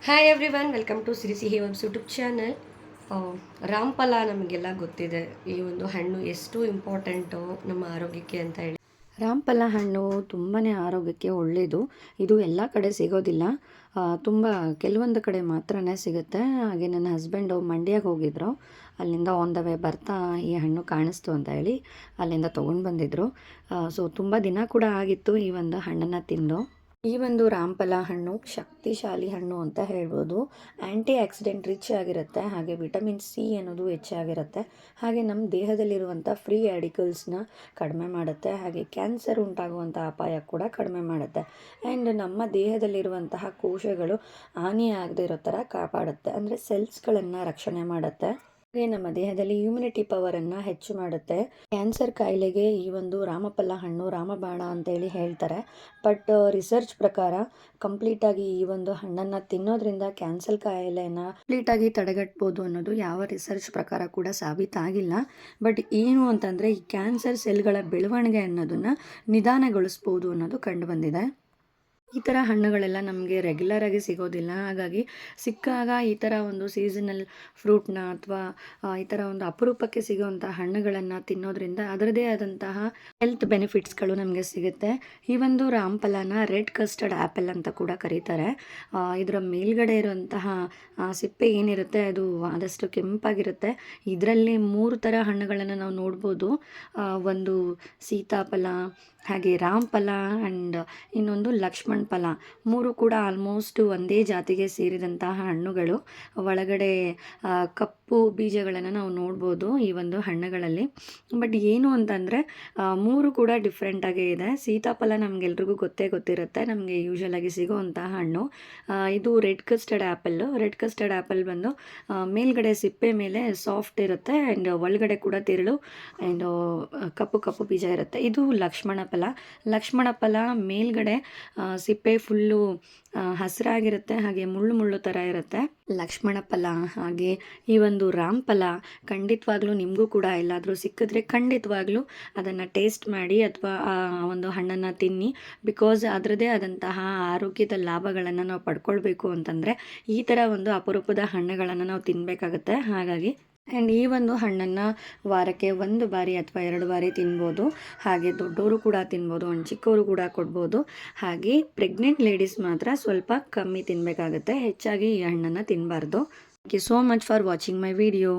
Hi everyone, welcome to Siri Sihi ವಂಬ್ಸ್ YouTube channel. ರಾಮಫಲ ನಮಗೆಲ್ಲ ಗೊತ್ತಿದೆ. ಈ ಒಂದು ಹಣ್ಣು ಎಷ್ಟು ಇಂಪಾರ್ಟೆಂಟು ನಮ್ಮ ಆರೋಗ್ಯಕ್ಕೆ ಅಂತ ಹೇಳಿ. ರಾಮಫಲ ಹಣ್ಣು ತುಂಬಾ ಆರೋಗ್ಯಕ್ಕೆ ಒಳ್ಳೆಯದು. ಇದು ಎಲ್ಲ ಕಡೆ ಸಿಗೋದಿಲ್ಲ, ತುಂಬ ಕೆಲವೊಂದು ಕಡೆ ಮಾತ್ರನೇ ಸಿಗುತ್ತೆ. ಹಾಗೆ ನನ್ನ ಹಸ್ಬೆಂಡು ಮಂಡ್ಯಕ್ಕೆ ಹೋಗಿದ್ರು, ಅಲ್ಲಿಂದ ಆನ್ ದ ವೇ ಬರ್ತಾ ಈ ಹಣ್ಣು ಕಾಣಿಸ್ತು ಅಂತ ಹೇಳಿ ಅಲ್ಲಿಂದ ತೊಗೊಂಡು ಬಂದಿದ್ದರು. ಸೊ ತುಂಬ ದಿನ ಕೂಡ ಆಗಿತ್ತು ಈ ಒಂದು ಹಣ್ಣನ್ನು ತಿಂದು. ಈ ಒಂದು ರಾಮಫಲ ಹಣ್ಣು ಶಕ್ತಿಶಾಲಿ ಹಣ್ಣು ಅಂತ ಹೇಳ್ಬೋದು. ಆ್ಯಂಟಿ ಆಕ್ಸಿಡೆಂಟ್ ರಿಚ್ ಆಗಿರುತ್ತೆ, ಹಾಗೆ ವಿಟಮಿನ್ ಸಿ ಅನ್ನೋದು ಹೆಚ್ಚಾಗಿರುತ್ತೆ. ಹಾಗೆ ನಮ್ಮ ದೇಹದಲ್ಲಿರುವಂಥ ಫ್ರೀ ರ್ಯಾಡಿಕಲ್ಸ್ನ ಕಡಿಮೆ ಮಾಡುತ್ತೆ. ಹಾಗೆ ಕ್ಯಾನ್ಸರ್ ಉಂಟಾಗುವಂಥ ಅಪಾಯ ಕೂಡ ಕಡಿಮೆ ಮಾಡುತ್ತೆ. ಆ್ಯಂಡ್ ನಮ್ಮ ದೇಹದಲ್ಲಿರುವಂತಹ ಕೋಶಗಳು ಹಾನಿಯಾಗದೇ ಇರೋ ಥರ ಕಾಪಾಡುತ್ತೆ, ಅಂದರೆ ಸೆಲ್ಸ್ಗಳನ್ನು ರಕ್ಷಣೆ ಮಾಡುತ್ತೆ. ಹಾಗೆ ನಮ್ಮ ದೇಹದಲ್ಲಿ ಇಮ್ಯುನಿಟಿ ಪವರನ್ನು ಹೆಚ್ಚು ಮಾಡುತ್ತೆ. ಕ್ಯಾನ್ಸರ್ ಕಾಯಿಲೆಗೆ ಈ ಒಂದು ರಾಮಫಲ ಹಣ್ಣು ರಾಮಬಾಣ ಅಂತೇಳಿ ಹೇಳ್ತಾರೆ. ಬಟ್ ರಿಸರ್ಚ್ ಪ್ರಕಾರ ಕಂಪ್ಲೀಟಾಗಿ ಈ ಒಂದು ಹಣ್ಣನ್ನು ತಿನ್ನೋದ್ರಿಂದ ಕ್ಯಾನ್ಸರ್ ಕಾಯಿಲೆನ ಕಂಪ್ಲೀಟಾಗಿ ತಡೆಗಟ್ಬೋದು ಅನ್ನೋದು ಯಾವ ರಿಸರ್ಚ್ ಪ್ರಕಾರ ಕೂಡ ಸಾಬೀತಾಗಿಲ್ಲ. ಬಟ್ ಏನು ಅಂತಂದರೆ ಈ ಕ್ಯಾನ್ಸರ್ ಸೆಲ್ಗಳ ಬೆಳವಣಿಗೆ ಅನ್ನೋದನ್ನು ನಿಧಾನಗೊಳಿಸ್ಬೋದು ಅನ್ನೋದು ಕಂಡುಬಂದಿದೆ. ಈ ಥರ ಹಣ್ಣುಗಳೆಲ್ಲ ನಮಗೆ ರೆಗ್ಯುಲರಾಗಿ ಸಿಗೋದಿಲ್ಲ. ಹಾಗಾಗಿ ಸಿಕ್ಕಾಗ ಈ ಥರ ಒಂದು ಸೀಸನಲ್ ಫ್ರೂಟ್ನ ಅಥವಾ ಈ ಥರ ಒಂದು ಅಪರೂಪಕ್ಕೆ ಸಿಗೋವಂಥ ಹಣ್ಣುಗಳನ್ನು ತಿನ್ನೋದ್ರಿಂದ ಅದರದೇ ಆದಂತಹ ಹೆಲ್ತ್ ಬೆನಿಫಿಟ್ಸ್ಗಳು ನಮಗೆ ಸಿಗುತ್ತೆ. ಈ ಒಂದು ರಾಮಫಲನ ರೆಡ್ ಕಸ್ಟರ್ಡ್ ಆ್ಯಪಲ್ ಅಂತ ಕೂಡ ಕರೀತಾರೆ. ಇದರ ಮೇಲ್ಗಡೆ ಇರುವಂತಹ ಸಿಪ್ಪೆ ಏನಿರುತ್ತೆ ಅದು ಆದಷ್ಟು ಕೆಂಪಾಗಿರುತ್ತೆ. ಇದರಲ್ಲಿ 3 ಥರ ಹಣ್ಣುಗಳನ್ನು ನಾವು ನೋಡ್ಬೋದು. ಒಂದು ಸೀತಾಫಲ, ಹಾಗೆ ರಾಮಫಲ ಆ್ಯಂಡ್ ಇನ್ನೊಂದು ಲಕ್ಷ್ಮಣ ಫಲ. 3 ಕೂಡ ಆಲ್ಮೋಸ್ಟ್ ಒಂದೇ ಜಾತಿಗೆ ಸೇರಿದಂತಹ ಹಣ್ಣುಗಳು. ಒಳಗಡೆ ಕಪ್ಪು ಬೀಜಗಳನ್ನು ನಾವು ನೋಡ್ಬೋದು ಈ ಒಂದು ಹಣ್ಣುಗಳಲ್ಲಿ. ಬಟ್ ಏನು ಅಂತಂದರೆ 3 ಕೂಡ ಡಿಫ್ರೆಂಟಾಗೇ ಇದೆ. ಸೀತಾಫಲ ನಮಗೆಲ್ರಿಗೂ ಗೊತ್ತಿರುತ್ತೆ, ನಮಗೆ ಯೂಶ್ವಲಾಗಿ ಸಿಗೋವಂತಹ ಹಣ್ಣು. ಇದು red custard apple. Red custard apple ಬಂದು ಮೇಲ್ಗಡೆ ಸಿಪ್ಪೆ ಮೇಲೆ ಸಾಫ್ಟ್ ಇರುತ್ತೆ ಆ್ಯಂಡ್ ಒಳಗಡೆ ಕೂಡ ತಿರುಳು ಆ್ಯಂಡ್ ಕಪ್ಪು ಕಪ್ಪು ಬೀಜ ಇರುತ್ತೆ. ಇದು ಲಕ್ಷ್ಮಣ ಫಲ ಮೇಲ್ಗಡೆ ಸಿಪ್ಪೆ ಫುಲ್ಲು ಹಸಿರಾಗಿರುತ್ತೆ, ಹಾಗೆ ಮುಳ್ಳು ಥರ ಇರುತ್ತೆ ಲಕ್ಷ್ಮಣ ಫಲ. ಹಾಗೆ ಈ ಒಂದು ರಾಮಫಲ ಖಂಡಿತವಾಗ್ಲೂ ನಿಮಗೂ ಕೂಡ ಎಲ್ಲಾದರೂ ಸಿಕ್ಕಿದ್ರೆ ಖಂಡಿತವಾಗ್ಲೂ ಅದನ್ನು ಟೇಸ್ಟ್ ಮಾಡಿ ಅಥವಾ ಆ ಒಂದು ಹಣ್ಣನ್ನು ತಿನ್ನಿ. ಬಿಕಾಸ್ ಅದರದ್ದೇ ಆದಂತಹ ಆರೋಗ್ಯದ ಲಾಭಗಳನ್ನು ನಾವು ಪಡ್ಕೊಳ್ಬೇಕು ಅಂತಂದರೆ ಈ ಥರ ಒಂದು ಅಪರೂಪದ ಹಣ್ಣುಗಳನ್ನು ನಾವು ತಿನ್ನಬೇಕಾಗುತ್ತೆ. ಹಾಗಾಗಿ ಆ್ಯಂಡ್ ಈ ಒಂದು ಹಣ್ಣನ್ನು ವಾರಕ್ಕೆ 1 ಬಾರಿ ಅಥವಾ 2 ಬಾರಿ ತಿನ್ಬೋದು. ಹಾಗೆ ದೊಡ್ಡವರು ಕೂಡ ತಿನ್ಬೋದು ಆ್ಯಂಡ್ ಚಿಕ್ಕವರು ಕೂಡ ಕೊಡ್ಬೋದು. ಹಾಗೆ ಪ್ರೆಗ್ನೆಂಟ್ ಲೇಡೀಸ್ ಮಾತ್ರ ಸ್ವಲ್ಪ ಕಮ್ಮಿ ತಿನ್ನಬೇಕಾಗುತ್ತೆ, ಹೆಚ್ಚಾಗಿ ಈ ಹಣ್ಣನ್ನು ತಿನ್ನಬಾರ್ದು. Thank you so much for watching my video.